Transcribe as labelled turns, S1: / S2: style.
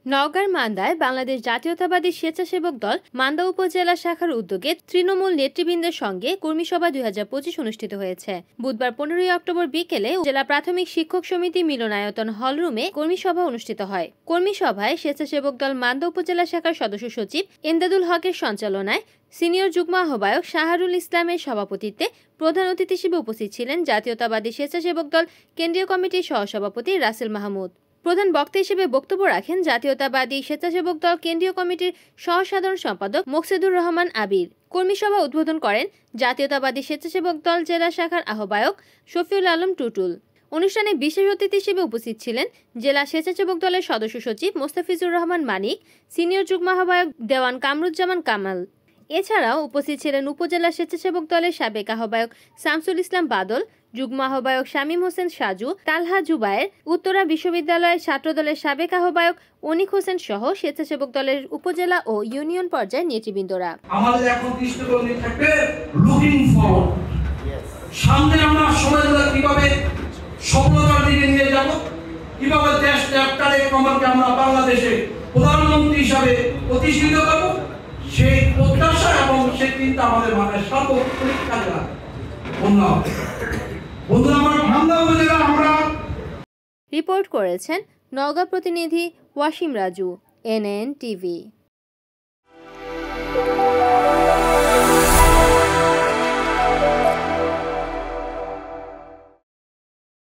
S1: নওগাঁর মান্দায় বাংলাদেশ জাতীয়তাবাদী স্বেচ্ছাসেবক দল মান্দা উপজেলা শাখার উদ্যোগে তৃণমূল নেতৃবৃন্দের সঙ্গে কর্মী সভা 2025 অনুষ্ঠিত হয়েছে। বুধবার 15 অক্টোবর বিকেলে জেলা প্রাথমিক শিক্ষক সমিতি মিলনায়তন হলরুমে কর্মী সভা অনুষ্ঠিত হয়। কর্মী সভায় স্বেচ্ছাসেবক দল মান্দা উপজেলা শাখার সদস্য সচিব এমদাদুল হকের সঞ্চালনায় সিনিয়র যুগ্ম আহ্বায়ক শাহরুল ইসলামের সভাপতিত্বে প্রধান অতিথি হিসেবে উপস্থিত ছিলেন জাতীয়তাবাদী স্বেচ্ছাসেবক দল কেন্দ্রীয় কমিটির সহসভাপতি রাসেল মাহমুদ। প্রধান বক্তা হিসেবে বক্তব্য রাখেন জাতীয়তাবাদী স্বেচ্ছাসেবক দল কেন্দ্রীয় কমিটির সহসাধারণ সম্পাদক মোকসেদুর রহমান আবির। কর্মী সভা উদ্বোধন করেন জাতীয়তাবাদী স্বেচ্ছাসেবক দল জেলা শাখার আহ্বায়ক শফিউল আলম টুটুল। অনুষ্ঠানে বিশেষ অতিথি হিসেবে উপস্থিত ছিলেন জেলা স্বেচ্ছাসেবক দলের সদস্য সচিব মোস্তাফিজুর রহমান মানিক, সিনিয়র যুগ্ম আহ্বায়ক দেওয়ান কামরুজ্জামান কামাল। এছাড়াও উপস্থিত ছিলেন উপজেলা স্বেচ্ছাসেবক দলের সাবেক আহ্বায়ক শামসুল ইসলাম বাদল, যুগ্ম আহ্বায়ক শামীম হোসেন সাজু, তালহা জুবায়ের, উত্তরা বিশ্ববিদ্যালয়ের ছাত্রদলের সাবেক আহ্বায়ক অনিক হোসেন সহ স্বেচ্ছাসেবক দলের উপজেলা ও ইউনিয়ন পর্যায়ের নেতৃবৃন্দরা।
S2: আমাদের এখন দৃষ্টিভঙ্গি থাকবে লুকিং ফরওয়ার্ড, সামনে আমরা সমাজগুলো কিভাবে সফলতার দিকে নিয়ে যাব, কিভাবে দেশ চ্যাপ্টারে কমাকে আমরা বাংলাদেশে প্রধানমন্ত্রী হিসাবে প্রতিষ্ঠিত করব, সেই প্রত্যাশা এবং সেই চিন্তা আমাদের মাথায় সর্বোপরি কাজে লাগে। বন্ধুরা, আমার মান্দা উপজেলা আমরা
S1: রিপোর্ট করেছেন নওগাঁ প্রতিনিধি ওয়াসিম রাজু, NN TV।